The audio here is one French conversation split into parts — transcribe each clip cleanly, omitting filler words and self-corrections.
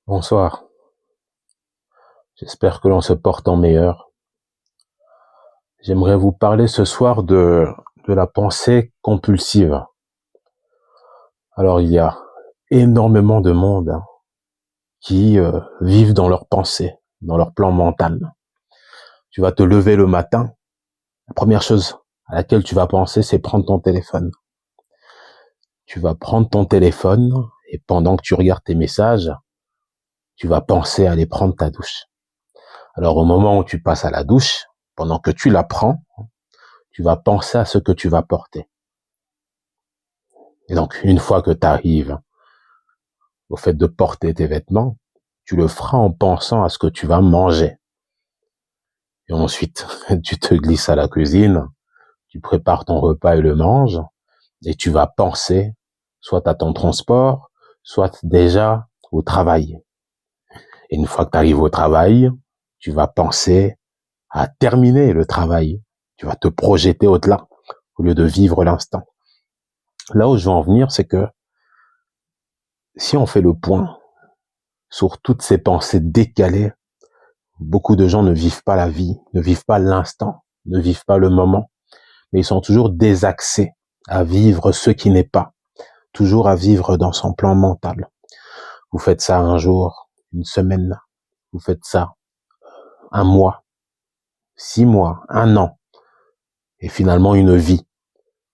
Bonsoir, j'espère que l'on se porte en meilleur. J'aimerais vous parler ce soir de la pensée compulsive. Alors il y a énormément de monde qui vivent dans leur pensée, dans leur plan mental. Tu vas te lever le matin, la première chose à laquelle tu vas penser, c'est prendre ton téléphone. Tu vas prendre ton téléphone et pendant que tu regardes tes messages, tu vas penser à aller prendre ta douche. Alors au moment où tu passes à la douche, pendant que tu la prends, tu vas penser à ce que tu vas porter. Et donc, une fois que tu arrives au fait de porter tes vêtements, tu le feras en pensant à ce que tu vas manger. Et ensuite, tu te glisses à la cuisine, tu prépares ton repas et le manges, et tu vas penser soit à ton transport, soit déjà au travail. Et une fois que tu arrives au travail, tu vas penser à terminer le travail. Tu vas te projeter au-delà, au lieu de vivre l'instant. Là où je veux en venir, c'est que si on fait le point sur toutes ces pensées décalées, beaucoup de gens ne vivent pas la vie, ne vivent pas l'instant, ne vivent pas le moment, mais ils sont toujours désaxés à vivre ce qui n'est pas, toujours à vivre dans son plan mental. Vous faites ça un jour, une semaine, vous faites ça un mois, 6 mois, un an, et finalement une vie,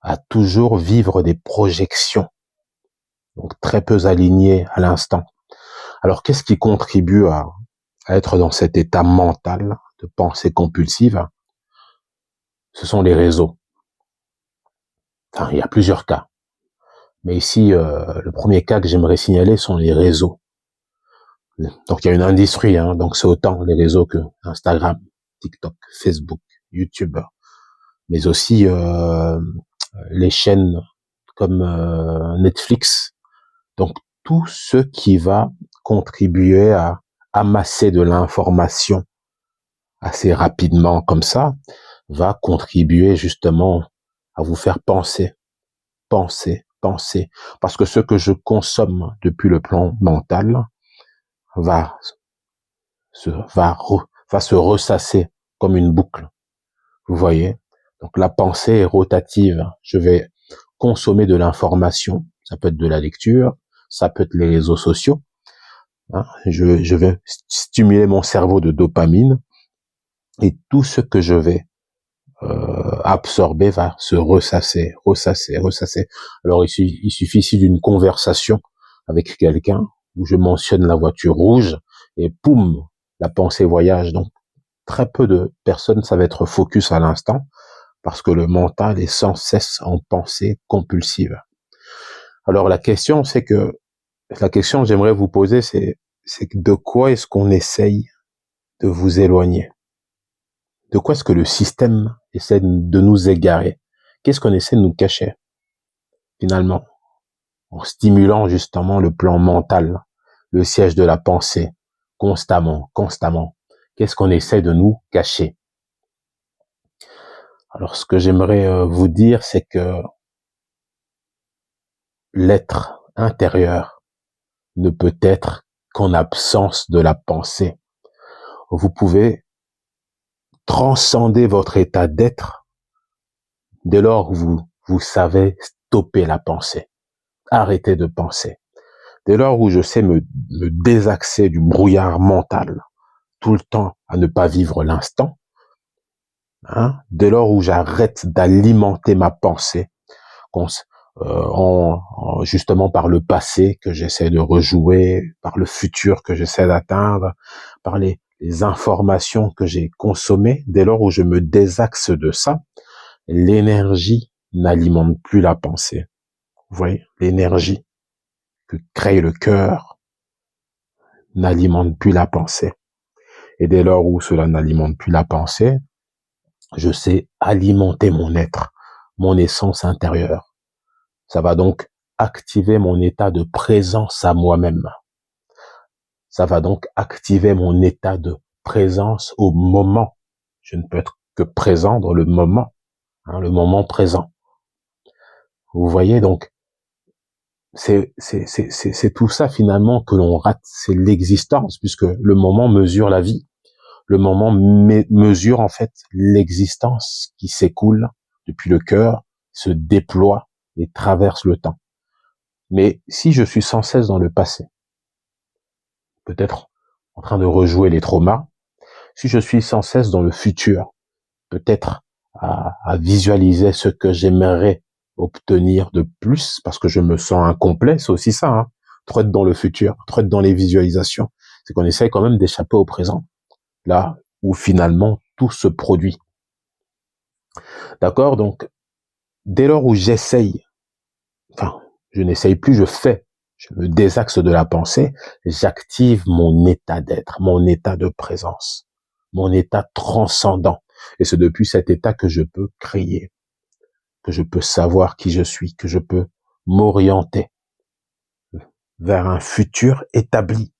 à toujours vivre des projections, donc très peu alignées à l'instant. Alors qu'est-ce qui contribue à être dans cet état mental de pensée compulsive? Ce sont les réseaux. Enfin, il y a plusieurs cas. Mais ici, le premier cas que j'aimerais signaler sont les réseaux. Donc, il y a une industrie, donc c'est autant les réseaux que Instagram, TikTok, Facebook, YouTube, mais aussi les chaînes comme Netflix. Donc, tout ce qui va contribuer à amasser de l'information assez rapidement comme ça, va contribuer justement à vous faire penser. Parce que ce que je consomme depuis le plan mental va se ressasser comme une boucle. Vous voyez? Donc la pensée est rotative. Je vais consommer de l'information. Ça peut être de la lecture, ça peut être les réseaux sociaux. Je vais stimuler mon cerveau de dopamine et tout ce que je vais absorber va se ressasser. Alors il suffit ici d'une conversation avec quelqu'un où je mentionne la voiture rouge et poum, la pensée voyage. Donc très peu de personnes savent être focus à l'instant parce que le mental est sans cesse en pensée compulsive. Alors la question que j'aimerais vous poser, c'est de quoi est-ce qu'on essaye de vous éloigner? De quoi est-ce que le système essaie de nous égarer? Qu'est-ce qu'on essaie de nous cacher, finalement, en stimulant justement le plan mental, le siège de la pensée, constamment? Qu'est-ce qu'on essaie de nous cacher? Alors, ce que j'aimerais vous dire, c'est que l'être intérieur ne peut être qu'en absence de la pensée. Vous pouvez transcender votre état d'être dès lors que vous savez stopper la pensée. Arrêtez de penser. Dès lors où je sais me désaxer du brouillard mental, tout le temps à ne pas vivre l'instant, dès lors où j'arrête d'alimenter ma pensée, justement par le passé que j'essaie de rejouer, par le futur que j'essaie d'atteindre, par les informations que j'ai consommées, dès lors où je me désaxe de ça, l'énergie n'alimente plus la pensée. Vous voyez, l'énergie que crée le cœur n'alimente plus la pensée. Et dès lors où cela n'alimente plus la pensée, je sais alimenter mon être, mon essence intérieure. Ça va donc activer mon état de présence à moi-même. Ça va donc activer mon état de présence au moment. Je ne peux être que présent dans le moment présent. Vous voyez donc, c'est tout ça finalement que l'on rate, c'est l'existence, puisque le moment mesure la vie. Le moment mesure en fait l'existence qui s'écoule depuis le cœur, se déploie et traverse le temps. Mais si je suis sans cesse dans le passé, peut-être en train de rejouer les traumas, si je suis sans cesse dans le futur, peut-être à visualiser ce que j'aimerais obtenir de plus, parce que je me sens incomplet, c'est aussi ça, hein, trop être dans le futur, trop être dans les visualisations, c'est qu'on essaye quand même d'échapper au présent, là où finalement tout se produit. D'accord? Donc, dès lors où j'essaye, enfin, je n'essaye plus, je fais, je me désaxe de la pensée, j'active mon état d'être, mon état de présence, mon état transcendant. Et c'est depuis cet état que je peux créer, que je peux savoir qui je suis, que je peux m'orienter vers un futur établi.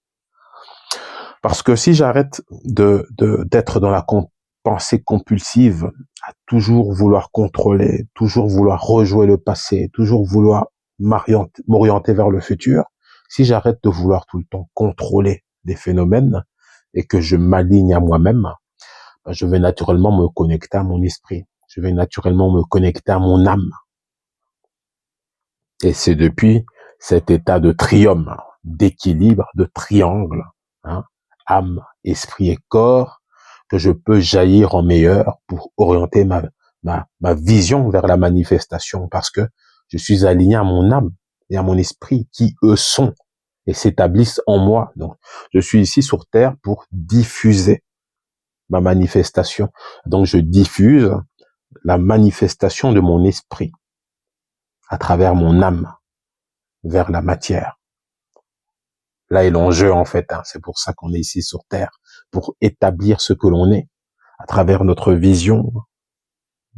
Parce que si j'arrête d'être dans la pensée compulsive, à toujours vouloir contrôler, toujours vouloir rejouer le passé, toujours vouloir m'orienter vers le futur, si j'arrête de vouloir tout le temps contrôler des phénomènes et que je m'aligne à moi-même, je vais naturellement me connecter à mon esprit. Je vais naturellement me connecter à mon âme. Et c'est depuis cet état de triome, d'équilibre, de triangle, hein, âme, esprit et corps, que je peux jaillir en meilleur pour orienter ma vision vers la manifestation, parce que je suis aligné à mon âme et à mon esprit qui, eux, sont et s'établissent en moi. Donc, je suis ici sur Terre pour diffuser ma manifestation. Donc, je diffuse la manifestation de mon esprit à travers mon âme vers la matière. Là est l'enjeu, en fait, hein. C'est pour ça qu'on est ici sur Terre, pour établir ce que l'on est, à travers notre vision,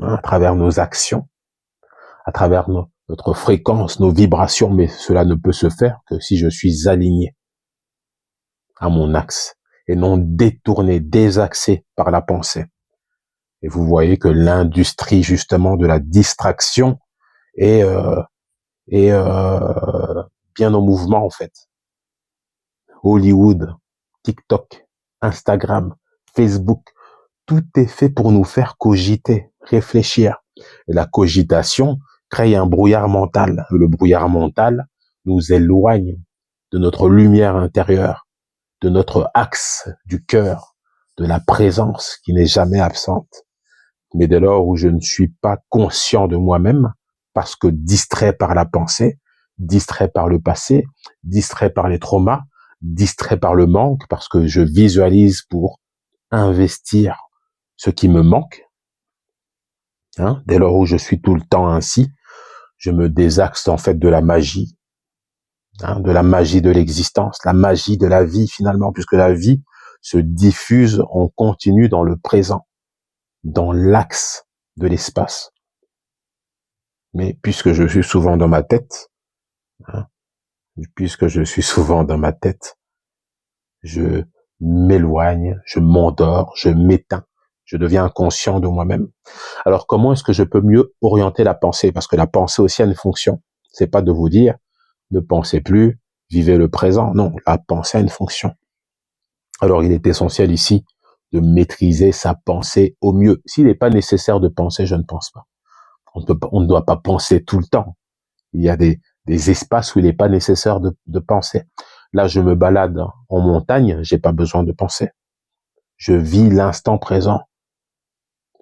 hein, à travers nos actions, à travers notre fréquence, nos vibrations, mais cela ne peut se faire que si je suis aligné à mon axe, et non détourné, désaxé par la pensée. Et vous voyez que l'industrie, justement, de la distraction est, bien en mouvement, en fait. Hollywood, TikTok, Instagram, Facebook, tout est fait pour nous faire cogiter, réfléchir. Et la cogitation crée un brouillard mental. Le brouillard mental nous éloigne de notre lumière intérieure, de notre axe du cœur, de la présence qui n'est jamais absente. Mais dès lors où je ne suis pas conscient de moi-même, parce que distrait par la pensée, distrait par le passé, distrait par les traumas, distrait par le manque, parce que je visualise pour investir ce qui me manque, hein, dès lors où je suis tout le temps ainsi, je me désaxe en fait de la magie, hein, de la magie de l'existence, la magie de la vie finalement, puisque la vie se diffuse en continu dans le présent, dans l'axe de l'espace. Mais puisque je suis souvent dans ma tête, hein, puisque je suis souvent dans ma tête, je m'éloigne, je m'endors, je m'éteins, je deviens inconscient de moi-même. Alors comment est-ce que je peux mieux orienter la pensée? Parce que la pensée aussi a une fonction. C'est pas de vous dire ne pensez plus, vivez le présent. Non, la pensée a une fonction. Alors il est essentiel ici de maîtriser sa pensée au mieux. S'il n'est pas nécessaire de penser, je ne pense pas. On ne doit pas penser tout le temps. Il y a des espaces où il n'est pas nécessaire de penser. Là, je me balade en montagne, j'ai pas besoin de penser. Je vis l'instant présent.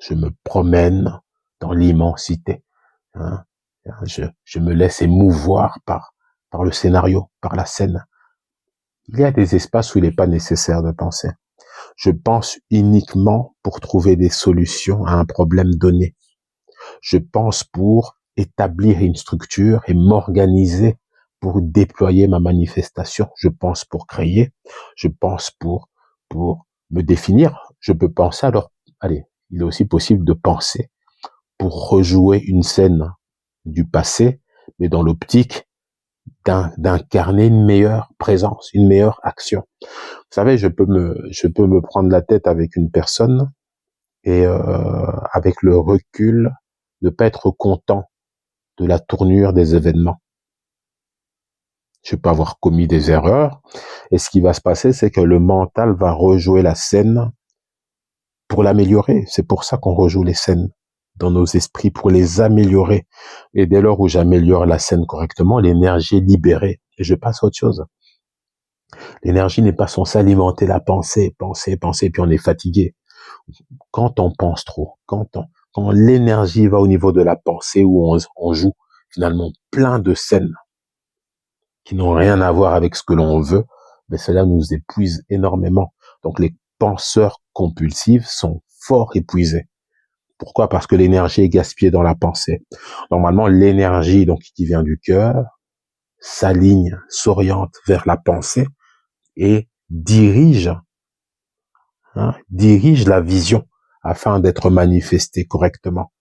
Je me promène dans l'immensité. Hein. Je me laisse émouvoir par le scénario, par la scène. Il y a des espaces où il n'est pas nécessaire de penser. Je pense uniquement pour trouver des solutions à un problème donné. Je pense pour établir une structure et m'organiser pour déployer ma manifestation. Je pense pour créer. Je pense pour me définir. Je peux penser alors, allez, il est aussi possible de penser pour rejouer une scène du passé, mais dans l'optique d'incarner une meilleure présence, une meilleure action. Vous savez, je peux me prendre la tête avec une personne et avec le recul de pas être content de la tournure des événements. Je peux avoir commis des erreurs. Et ce qui va se passer, c'est que le mental va rejouer la scène pour l'améliorer. C'est pour ça qu'on rejoue les scènes dans nos esprits, pour les améliorer. Et dès lors où j'améliore la scène correctement, l'énergie est libérée. Et je passe à autre chose. L'énergie n'est pas censée alimenter la pensée, penser, puis on est fatigué. Quand on pense trop, quand l'énergie va au niveau de la pensée, où on joue finalement plein de scènes qui n'ont rien à voir avec ce que l'on veut, mais cela nous épuise énormément. Donc les penseurs compulsifs sont fort épuisés. Pourquoi? Parce que l'énergie est gaspillée dans la pensée. Normalement, l'énergie donc qui vient du cœur s'aligne, s'oriente vers la pensée et dirige la vision afin d'être manifestée correctement.